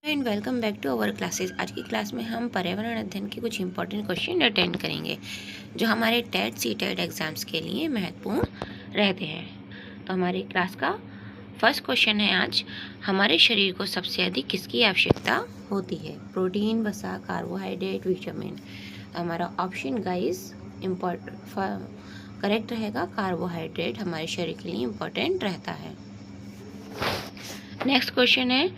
And welcome back to our classes. आज की class में हम पर्यावरण अध्ययन के कुछ इंपॉर्टेंट क्वेश्चन अटेंड करेंगे जो हमारे टेट सीटेट एग्जाम्स के लिए महत्वपूर्ण रहते हैं। तो हमारी क्लास का फर्स्ट क्वेश्चन है आज, हमारे शरीर को सबसे अधिक किसकी आवश्यकता होती है? प्रोटीन, वसा, कार्बोहाइड्रेट, विटामिन। हमारा ऑप्शन गाइस करेक्ट रहेगा, कार्बोहाइड्रेट हमारे शरीर के लिए इम्पोर्टेंट रहता है। नेक्स्ट क्वेश्चन है,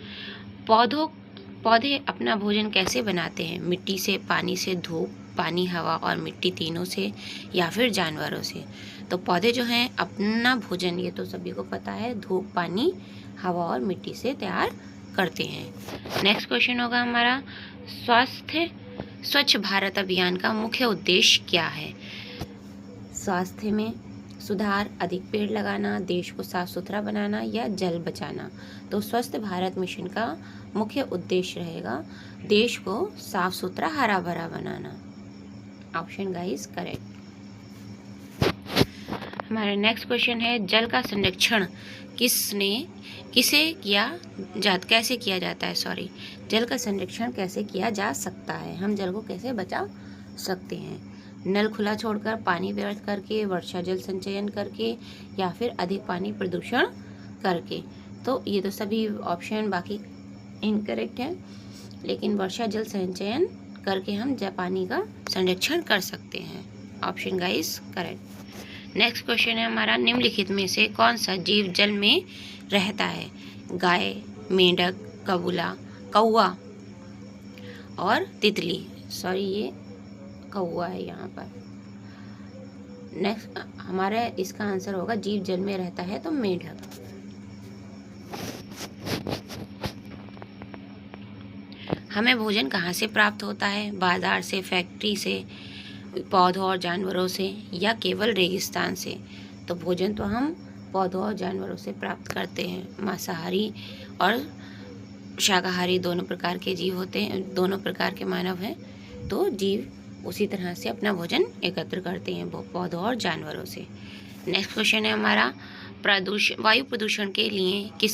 पौधे अपना भोजन कैसे बनाते हैं? मिट्टी से, पानी से, धूप, पानी, हवा और मिट्टी तीनों से, या फिर जानवरों से? तो पौधे जो हैं अपना भोजन, ये तो सभी को पता है, धूप, पानी, हवा और मिट्टी से तैयार करते हैं। नेक्स्ट क्वेश्चन होगा हमारा, स्वच्छ भारत अभियान का मुख्य उद्देश्य क्या है? स्वास्थ्य में सुधार, अधिक पेड़ लगाना, देश को साफ सुथरा बनाना या जल बचाना? तो स्वस्थ भारत मिशन का मुख्य उद्देश्य रहेगा देश को साफ सुथरा हरा भरा बनाना। Option guys correct. हमारा नेक्स्ट क्वेश्चन है, जल का संरक्षण कैसे किया जाता है? जल का संरक्षण कैसे किया जा सकता है? हम जल को कैसे बचा सकते हैं? नल खुला छोड़कर, पानी व्यर्थ करके, वर्षा जल संचयन करके, या फिर अधिक पानी प्रदूषण करके? तो ये तो सभी ऑप्शन बाकी इनकरेक्ट है, लेकिन वर्षा जल संचयन करके हम पानी का संरक्षण कर सकते हैं। Option guys correct. Next question है हमारा, निम्नलिखित में से कौन सा जीव जल में रहता है? गाय, मेंढक, कौवा और तितली। ये कौवा है यहाँ पर। नेक्स्ट हमारा इसका आंसर होगा, जीव जल में रहता है तो मेंढक। हमें भोजन कहाँ से प्राप्त होता है? बाजार से, फैक्ट्री से, पौधों और जानवरों से, या केवल रेगिस्तान से? तो भोजन तो हम पौधों और जानवरों से प्राप्त करते हैं। मांसाहारी और शाकाहारी दोनों प्रकार के जीव होते हैं, दोनों प्रकार के मानव हैं, तो जीव उसी तरह से अपना भोजन एकत्र करते हैं पौधों और जानवरों से। नेक्स्ट क्वेश्चन है हमारा, वायु प्रदूषण के लिए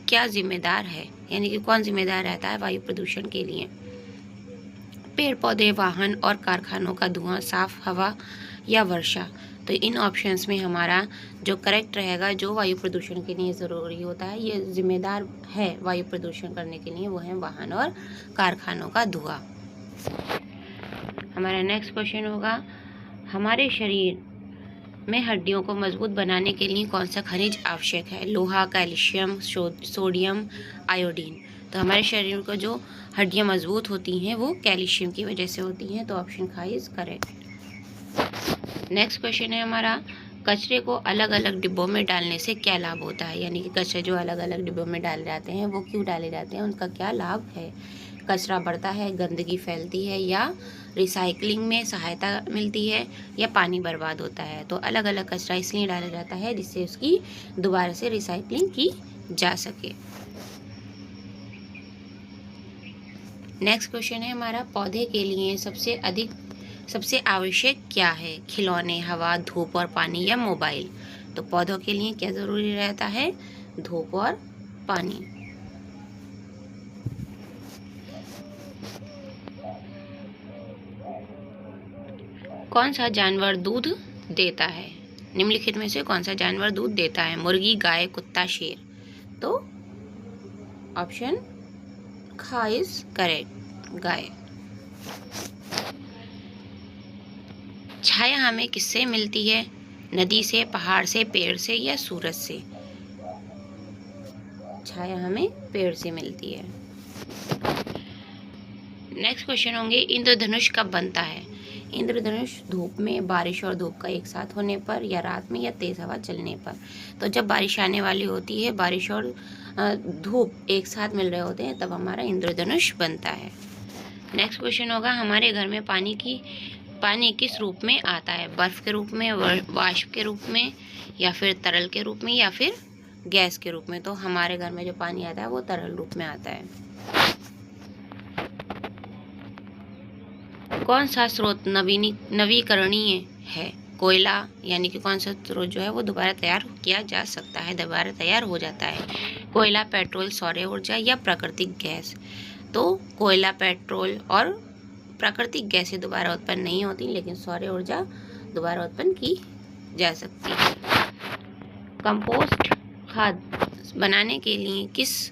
क्या जिम्मेदार है? यानी कि कौन जिम्मेदार रहता है वायु प्रदूषण के लिए? पेड़ पौधे, वाहन और कारखानों का धुआं, साफ हवा या वर्षा? तो इन ऑप्शंस में हमारा जो करेक्ट रहेगा, जो वायु प्रदूषण के लिए ज़रूरी होता है, ये जिम्मेदार है वायु प्रदूषण करने के लिए, वो है वाहन और कारखानों का धुआं। हमारा नेक्स्ट क्वेश्चन होगा, हमारे शरीर में हड्डियों को मजबूत बनाने के लिए कौन सा खनिज आवश्यक है? लोहा, कैल्शियम, सोडियम, आयोडीन? तो हमारे शरीर को जो हड्डियां मजबूत होती हैं वो कैल्शियम की वजह से होती हैं, तो ऑप्शन खा इज करेक्ट। नेक्स्ट क्वेश्चन है हमारा, कचरे को अलग अलग डिब्बों में डालने से क्या लाभ होता है? यानी कि कचरे जो अलग अलग डिब्बों में डाले जाते हैं वो क्यों डाले जाते हैं, उनका क्या लाभ है? कचरा बढ़ता है, गंदगी फैलती है, या रिसाइकलिंग में सहायता मिलती है, या पानी बर्बाद होता है? तो अलग अलग कचरा इसलिए डाला जाता है जिससे उसकी दोबारा से रिसाइकलिंग की जा सके। नेक्स्ट क्वेश्चन है हमारा, पौधे के लिए सबसे आवश्यक क्या है? खिलौने, हवा, धूप और पानी, या मोबाइल? तो पौधों के लिए क्या जरूरी रहता है? धूप और पानी। कौन सा जानवर दूध देता है? निम्नलिखित में से कौन सा जानवर दूध देता है? मुर्गी, गाय, कुत्ता, शेर? तो ऑप्शन खा इज करेक्ट, गाय। छाया हमें किससे मिलती है? नदी से, पहाड़ से, पेड़ से, या सूरज से? छाया हमें पेड़ से मिलती है। नेक्स्ट क्वेश्चन होंगे, इंद्रधनुष कब बनता है? इंद्रधनुष धूप में, बारिश और धूप का एक साथ होने पर, या रात में, या तेज हवा चलने पर? तो जब बारिश आने वाली होती है, बारिश और धूप एक साथ मिल रहे होते हैं, तब हमारा इंद्रधनुष बनता है। नेक्स्ट क्वेश्चन होगा, हमारे घर में पानी किस रूप में आता है? बर्फ के रूप में, वाष्प के रूप में, या फिर तरल के रूप में, या फिर गैस के रूप में? तो हमारे घर में जो पानी आता है वो तरल रूप में आता है। कौन सा स्रोत नवीकरणीय है? कोयला यानी कि कौन सा स्रोत जो है वो दोबारा तैयार किया जा सकता है, दोबारा तैयार हो जाता है? कोयला, पेट्रोल, सौर ऊर्जा या प्राकृतिक गैस? तो कोयला, पेट्रोल और प्राकृतिक गैसें दोबारा उत्पन्न नहीं होती, लेकिन सौर ऊर्जा दोबारा उत्पन्न की जा सकती है। कंपोस्ट खाद बनाने के लिए किस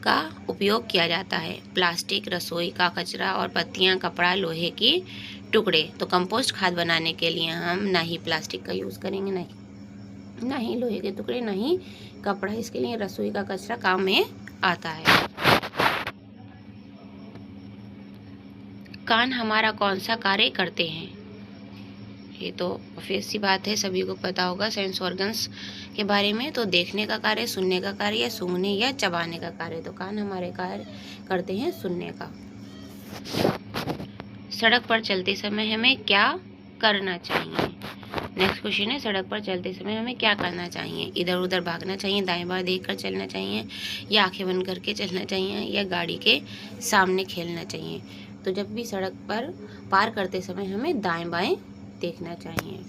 का उपयोग किया जाता है? प्लास्टिक, रसोई का कचरा और पत्तियां, कपड़ा, लोहे के टुकड़े। तो कंपोस्ट खाद बनाने के लिए हम ना ही प्लास्टिक का यूज़ करेंगे, ना ही लोहे के टुकड़े, ना ही कपड़ा। इसके लिए रसोई का कचरा काम में आता है। कान हमारा कौन सा कार्य करते हैं? ये तो ऑब्वियस सी बात है, सभी को पता होगा सेंस ऑर्गन्स के बारे में। तो देखने का कार्य, सुनने का कार्य, या सूंघने या चबाने का कार्य? तो कान हमारे कार्य करते हैं सुनने का। सड़क पर चलते समय हमें क्या करना चाहिए? नेक्स्ट क्वेश्चन है, सड़क पर चलते समय हमें क्या करना चाहिए? इधर उधर भागना चाहिए, दाएं बाएं देखकर चलना चाहिए, या आंखें बंद करके चलना चाहिए, या गाड़ी के सामने खेलना चाहिए? तो जब भी सड़क पर पार करते समय हमें दाएं बाएं देखना चाहिए।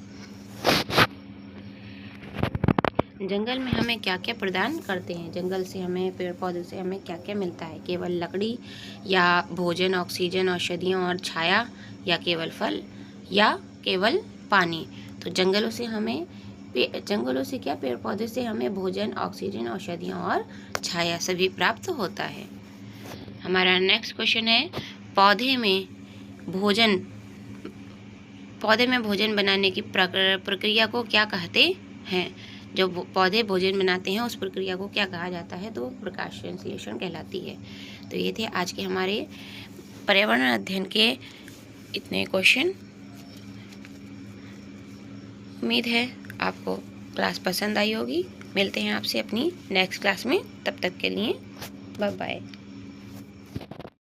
जंगल में हमें क्या क्या प्रदान करते हैं? जंगल से हमें, पेड़ पौधे से हमें क्या क्या मिलता है? केवल लकड़ी, या भोजन, ऑक्सीजन, औषधियों और छाया, या केवल फल, या केवल पानी? तो जंगलों से हमें, जंगलों से क्या, पेड़ पौधे से हमें भोजन, ऑक्सीजन, औषधियों और छाया सभी प्राप्त होता है। हमारा नेक्स्ट क्वेश्चन है, पौधे में भोजन बनाने की प्रक्रिया को क्या कहते हैं? जो पौधे भोजन बनाते हैं उस प्रक्रिया को क्या कहा जाता है? तो प्रकाश संश्लेषण कहलाती है। तो ये थे आज के हमारे पर्यावरण अध्ययन के इतने क्वेश्चन। उम्मीद है आपको क्लास पसंद आई होगी। मिलते हैं आपसे अपनी नेक्स्ट क्लास में, तब तक के लिए बाय बाय।